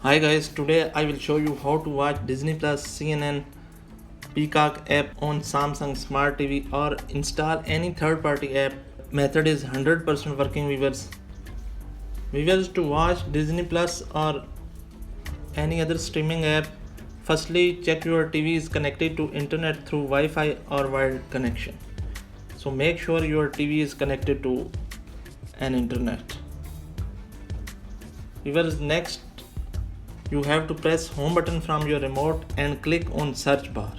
Hi guys, today I will show you how to watch Disney Plus, CNN, Peacock app on Samsung Smart TV or install any third party app. Method is 100% working viewers. Viewers, to watch Disney Plus or any other streaming app, firstly check your TV is connected to internet through Wi-Fi or wired connection. So make sure your TV is connected to an internet. Viewers, next you have to press home button from your remote and click on search bar.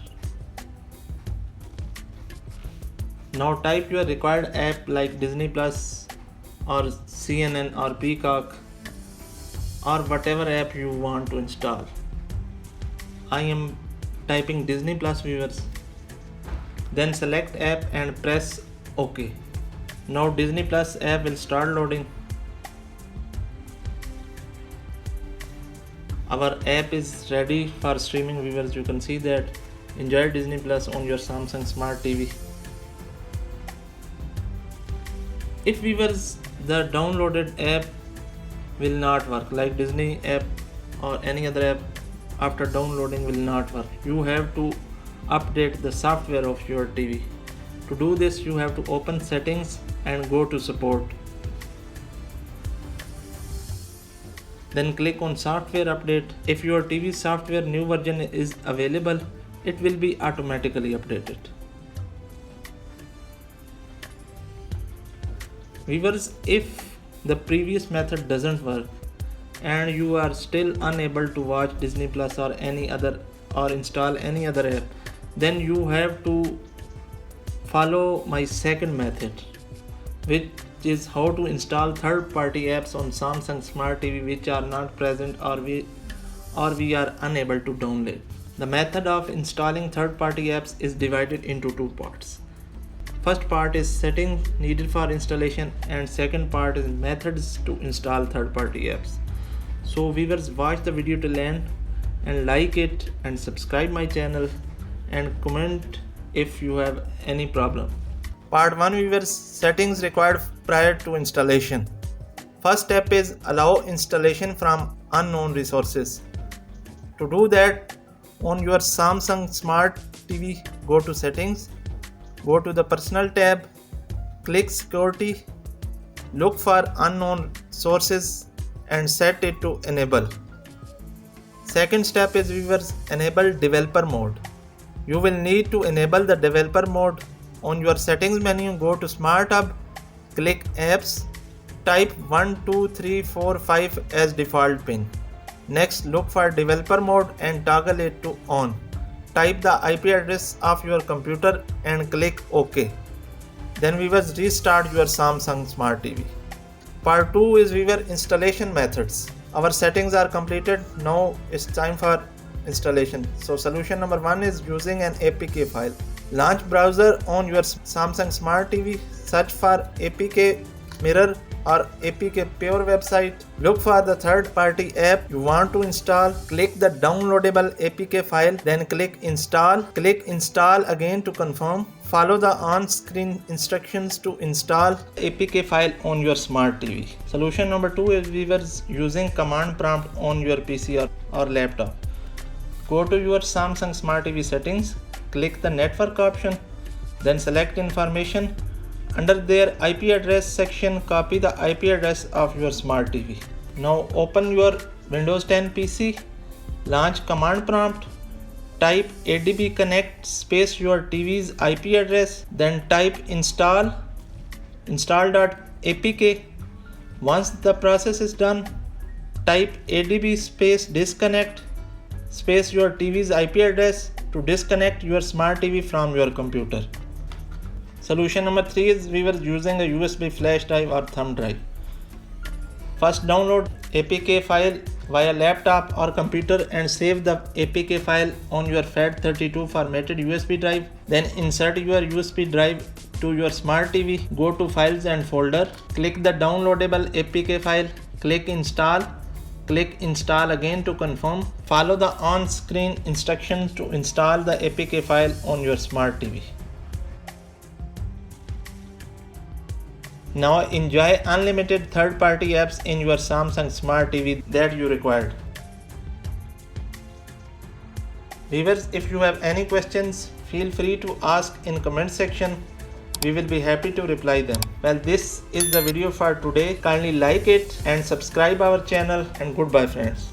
Now type your required app like Disney Plus or CNN or Peacock or whatever app you want to install. I am typing Disney Plus, viewers. Then select app and press OK. Now Disney Plus app will start loading. Our app is ready for streaming, viewers. You can see that. Enjoy Disney Plus on your Samsung Smart TV. If viewers, the downloaded app will not work, like Disney app or any other app, after downloading will not work, you have to update the software of your TV. To do this, you have to open settings and go to support. Then click on software update. If your TV software new version is available, it will be automatically updated. Viewers, if the previous method doesn't work and you are still unable to watch Disney Plus or any other or install any other app, then you have to follow my second method, which is how to install third-party apps on Samsung Smart TV which are not present or we are unable to download. The method of installing third-party apps is divided into two parts. First part is settings needed for installation and second part is methods to install third-party apps. So viewers, watch the video till end and like it and subscribe my channel and comment if you have any problem. Part 1, viewers, settings required prior to installation. First step is allow installation from unknown resources. To do that, on your Samsung Smart TV, go to settings, go to the personal tab, click security, look for unknown sources and set it to enable. Second step is, viewers, enable developer mode. You will need to enable the developer mode. On your settings menu, go to Smart Hub, click apps, type 12345 as default pin. Next, look for developer mode and toggle it to on. Type the IP address of your computer and click OK. Then viewers, restart your Samsung Smart TV. Part 2 is viewer installation methods. Our settings are completed. Now it's time for installation. So solution number 1 is using an APK file. Launch browser on your Samsung Smart TV, search for APK Mirror or APK Pure website. Look for the third party app you want to install. Click the downloadable APK file, then click install. Click install again to confirm. Follow the on-screen instructions to install APK file on your Smart TV. Solution number 2 is, viewers, using command prompt on your PC or laptop. Go to your Samsung Smart TV settings, click the network option, then select information. Under their IP address section, copy the IP address of your Smart TV. Now open your Windows 10 PC, launch command prompt, type adb connect space your TV's IP address, then type install.apk. Once the process is done, type adb space disconnect space your TV's IP address to disconnect your Smart TV from your computer. Solution number 3 is, viewers, using a USB flash drive or thumb drive. First, download APK file via laptop or computer and save the APK file on your FAT32 formatted USB drive. Then insert your USB drive to your Smart TV. Go to Files and Folder. Click the downloadable APK file. Click Install. Click Install again to confirm. Follow the on-screen instructions to install the APK file on your Smart TV. Now enjoy unlimited third-party apps in your Samsung Smart TV that you required. Viewers, if you have any questions, feel free to ask in comment section. We will be happy to reply them. Well, this is the video for today. Kindly like it and subscribe our channel, and goodbye friends.